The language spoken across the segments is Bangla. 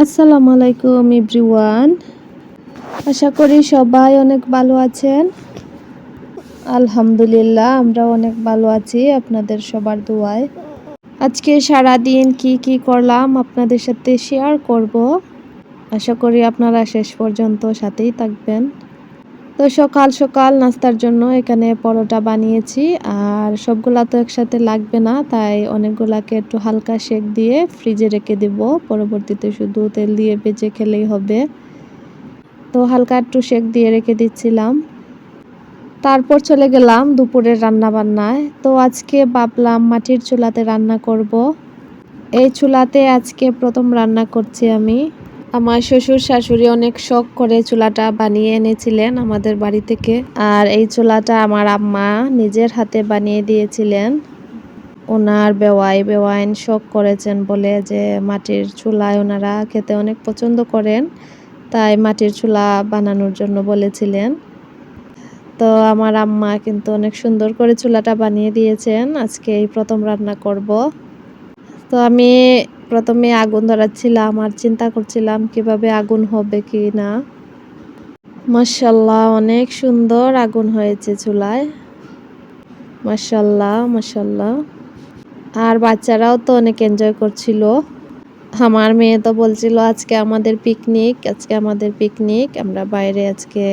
আসসালামু আলাইকুম এভরিওয়ান। আশা করি সবাই অনেক ভালো আছেন। আলহামদুলিল্লাহ আমরা অনেক ভালো আছি আপনাদের সবার দোয়ায়। আজকে সারা দিন কি করলাম আপনাদের সাথে শেয়ার করব। আশা করি আপনারা শেষ পর্যন্ত সাথেই থাকবেন। তো সকাল সকাল নাস্তার জন্য এখানে পরোটা বানিয়েছি, আর সবগুলা তো একসাথে লাগবে না, তাই অনেকগুলাকে একটু হালকা সেক দিয়ে ফ্রিজে রেখে দেব। পরবর্তীতে শুধু তেল দিয়ে ভেজে খেলেই হবে। তো হালকা একটু সেক দিয়ে রেখে দিচ্ছিলাম। তারপর চলে গেলাম দুপুরের রান্না বান্নায়। তো আজকে ভাবলাম মাটির চুলাতে রান্না করব। এই চুলাতে আজকে প্রথম রান্না করছি আমি। আমার শ্বশুর শাশুড়ি অনেক শখ করে চুলাটা বানিয়ে এনেছিলেন আমাদের বাড়ি থেকে, আর এই চুলাটা আমার আম্মা নিজের হাতে বানিয়ে দিয়েছিলেন। ওনার বেওয়াইন শখ করেছেন বলে যে মাটির চুলায় ওনারা খেতে অনেক পছন্দ করেন, তাই মাটির চুলা বানানোর জন্য বলেছিলেন। তো আমার আম্মা কিন্তু অনেক সুন্দর করে চুলাটা বানিয়ে দিয়েছেন। আজকে এই প্রথম রান্না করব। তো আমি প্রথমে আগুন ধরাচ্ছিলাম আর চিন্তা করছিলাম কিভাবে আগুন হবে কি না। মাশাআল্লাহ অনেক সুন্দর আগুন হয়েছে চুলায়। মাশাআল্লাহ মাশাআল্লাহ। আর বাচ্চারাও তো অনেক এনজয় করছিল। আমার মেয়ে তো বলছিল আজকে আমাদের পিকনিক, আমরা বাইরে আজকে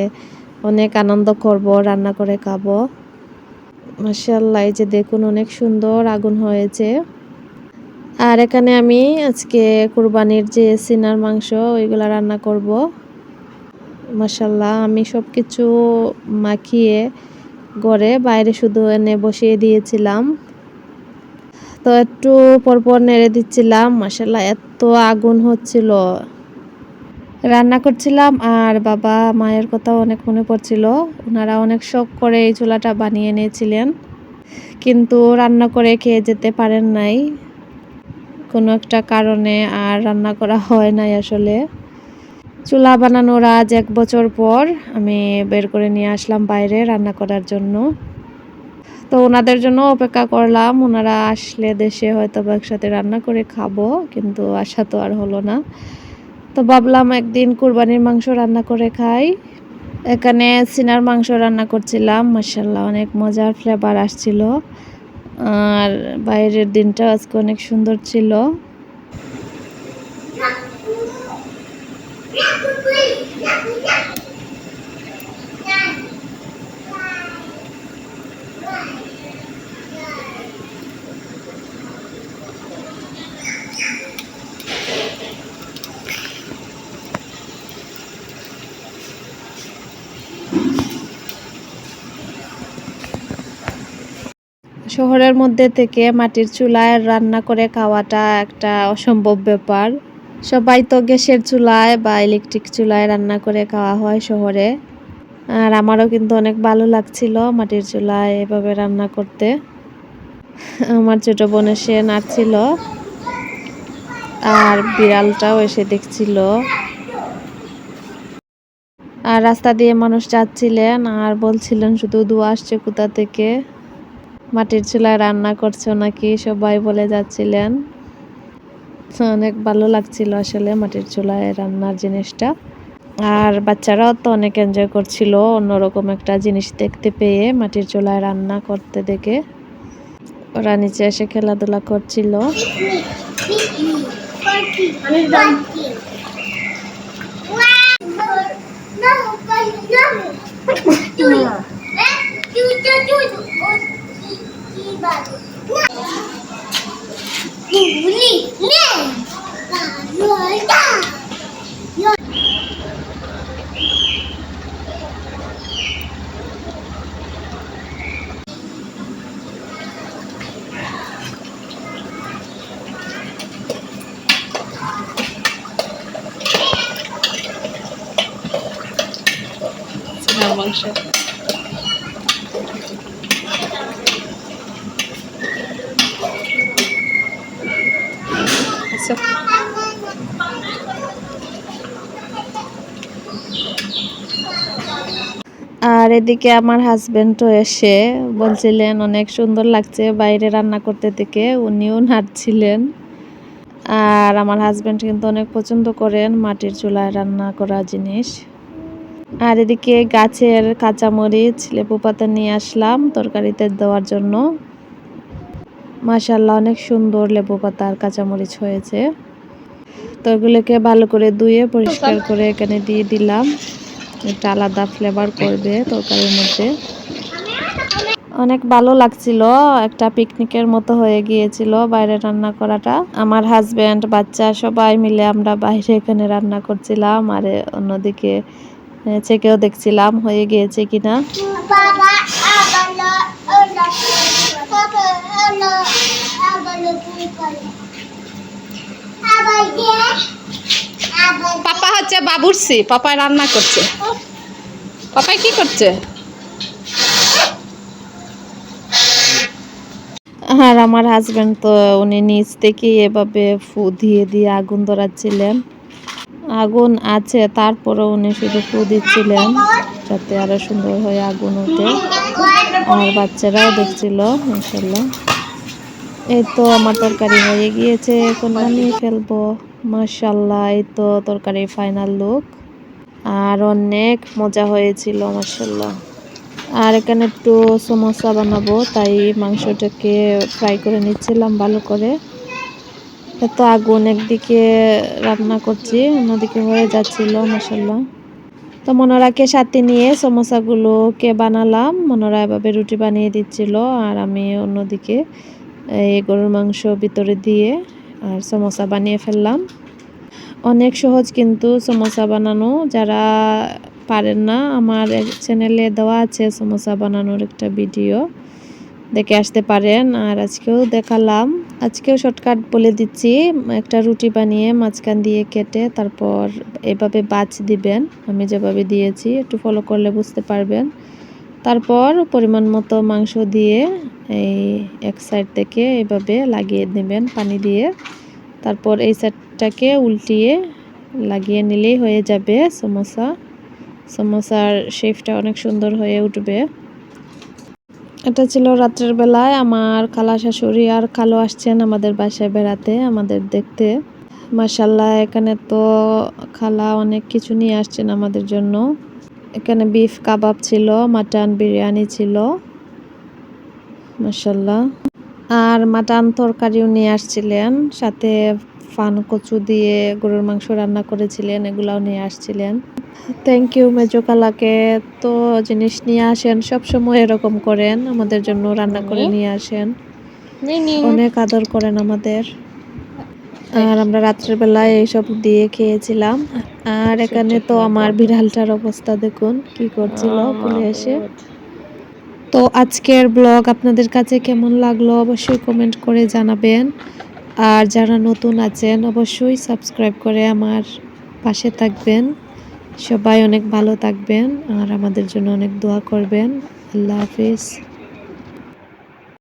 অনেক আনন্দ করব, রান্না করে খাবো। মাশাআল্লাহ এই যে দেখুন অনেক সুন্দর আগুন হয়েছে। আর এখানে আমি আজকে কুরবানির যে সিনার মাংস ওইগুলা রান্না করব। মাশাআল্লাহ আমি সব কিছু মাখিয়ে ঘরে বাইরে শুধু এনে বসিয়ে দিয়েছিলাম। তো একটু পরপর নেড়ে দিচ্ছিলাম। মাশাআল্লাহ এত আগুন হচ্ছিল, রান্না করছিলাম আর বাবা মায়ের কথাও অনেক মনে পড়ছিল। ওনারা অনেক শখ করে এই চুলাটা বানিয়ে নিয়েছিলেন, কিন্তু রান্না করে খেয়ে যেতে পারেন নাই কোনো একটা কারণে, আর রান্না করা হয় নাই আসলে। চুলা বানানোর আজ 1 বছর পর আমি বের করে নিয়ে আসলাম বাইরে রান্না করার জন্য। তো ওনাদের জন্য অপেক্ষা করলাম, ওনারা আসলে দেশে হয়তো একসাথে রান্না করে খাবো, কিন্তু আসা তো আর হলো না। তো ভাবলাম একদিন কুরবানির মাংস রান্না করে খাই। এখানে সিনার মাংস রান্না করছিলাম। মাশাআল্লাহ অনেক মজার ফ্লেভার আসছিল, আর বাইরের দিনটা আজকে অনেক সুন্দর ছিল। শহরের মধ্যে থেকে মাটির চুলায় রান্না করে খাওয়াটা একটা অসম্ভব ব্যাপার। সবাই তো গ্যাসের চুলায় বা ইলেকট্রিক চুলায় রান্না করে খাওয়া হয় শহরে। আর আমারও কিন্তু অনেক ভালো লাগছিল মাটির চুলায় এভাবে রান্না করতে। আমার ছোট বোন এসে নাচছিল, আর বিড়ালটাও এসে দেখছিল। আর রাস্তা দিয়ে মানুষ যাচ্ছিলেন আর বলছিলেন শুধু ধোঁয়া আসছে কোথা থেকে, মাটির চুলায় রান্না করছো নাকি, সবাই বলে যাচ্ছিলেন। অনেক ভালো লাগছিল আসলে মাটির চুলায় রান্নার জিনিসটা। আর বাচ্চারাও তো অনেক এনজয় করছিল অন্যরকম একটা জিনিস দেখতে পেয়ে, মাটির চুলায় রান্না করতে দেখে। ওরা নিচে এসে খেলাধুলা করছিল। মাংস আর এদিকে আমার হাজবেন্ডও এসে বলছিলেন অনেক সুন্দর লাগছে বাইরে রান্না করতে থেকে, উনিও নাচছিলেন। আর আমার হাজব্যান্ড কিন্তু অনেক পছন্দ করেন মাটির চুলায় রান্না করা জিনিস। আর এদিকে গাছের কাঁচামরিচ লেবু পাতা নিয়ে আসলাম তরকারিতে দেওয়ার জন্য। মাশাআল্লাহ অনেক সুন্দর লেবু পাতা আর কাঁচামরিচ হয়েছে। তো এগুলোকে ভালো করে ধুয়ে পরিষ্কার করে এখানে দিয়ে দিলাম। একটা আলাদা ফ্লেভার করবে তরকারির মধ্যে। অনেক ভালো লাগছিল, একটা পিকনিকের মতো হয়ে গিয়েছিল বাইরে রান্না করাটা। আমার হাজব্যান্ড বাচ্চা সবাই মিলে আমরা বাইরে এখানে রান্না করছিলাম, আর অন্যদিকে চেকেও দেখছিলাম হয়ে গিয়েছে কিনা। পাপা হচ্ছে বাবুর্চি, পাপায় রান্না করছে। পাপাই কি করছে? আর আমার হাজব্যান্ড তো উনি নিচ থেকে এভাবে ফু দিয়ে দিয়ে আগুন ধরাচ্ছিলেন। আগুন আছে তারপরেও উনি শুধু ফু দিচ্ছিলেন যাতে আরো সুন্দর হয়ে আগুন ওঠে। আর বাচ্চারাও দেখছিল। মাশাআল্লাহ। এই তো আমার তরকারি হয়ে গিয়েছে, এখন নামিয়ে ফেলবো। মাশাআল্লাহ, এই তো তরকারির ফাইনাল লুক। আর অনেক মজা হয়েছিল মাশাআল্লাহ। আর এখানে একটু সমোসা বানাবো, তাই মাংসটাকে ফ্রাই করে নিচ্ছিলাম ভালো করে। এত আগুন, একদিকে রান্না করছি অন্যদিকে হয়ে যাচ্ছিল মাশাআল্লাহ। তো মনোরাকে সাথে নিয়ে সমোসাগুলোকে বানালাম। মনোরা এভাবে রুটি বানিয়ে দিচ্ছিল আর আমি অন্যদিকে এই গরুর মাংস ভিতরে দিয়ে আর সমোসা বানিয়ে ফেললাম। অনেক সহজ কিন্তু সমোসা বানানো। যারা পারেন না, আমার চ্যানেলে দেওয়া আছে সমোসা বানানোর একটা ভিডিও, দেখে আসতে পারেন। আর আজকেও দেখালাম, আজকেও শর্টকাট বলে দিচ্ছি। একটা রুটি বানিয়ে মাঝখান দিয়ে কেটে তারপর এভাবে বাছ দিবেন, আমি যেভাবে দিয়েছি একটু ফলো করলে বুঝতে পারবেন। তারপর পরিমাণ মতো মাংস দিয়ে এই এক সাইড থেকে এভাবে লাগিয়ে নেবেন পানি দিয়ে। তারপর এই সাইডটাকে উল্টিয়ে লাগিয়ে নিলেই হয়ে যাবে সমোসা। সমোসার শেপটা অনেক সুন্দর হয়ে উঠবে। এটা ছিল রাত্রের বেলায়। আমার খালা শাশুড়ি আর খালো আসছেন আমাদের বাসায় বেড়াতে, আমাদের দেখতে। মাশাআল্লাহ, এখানে তো খালা অনেক কিছু নিয়ে আসছেন আমাদের জন্য। এখানে বিফ কাবাব ছিল, মাটন বিরিয়ানি ছিল মাশাআল্লাহ। আর মাটন তরকারিও নিয়ে আসছিলেন, সাথে ফান কচু দিয়ে গরুর মাংস রান্না করেছিলেন, এগুলাও নিয়ে আসছিলেন। থ্যাংক ইউ মেজো খালাকে। তো জিনিস নিয়ে আসেন, সব সময় এরকম করেন, আমাদের জন্য রান্না করে নিয়ে আসেন, অনেক আদর করেন আমাদের। আর আমরা রাত্রের বেলায় এইসব দিয়ে খেয়েছিলাম। আর এখানে তো আমার বিড়ালটার অবস্থা দেখুন কি করছিল পুলে এসে। তো আজকের ব্লগ আপনাদের কাছে কেমন লাগলো অবশ্যই কমেন্ট করে জানাবেন। আর যারা নতুন আছেন অবশ্যই সাবস্ক্রাইব করে আমার পাশে থাকবেন। সবাই অনেক ভালো থাকবেন আর আমাদের জন্য অনেক দোয়া করবেন। আল্লাহ হাফিজ।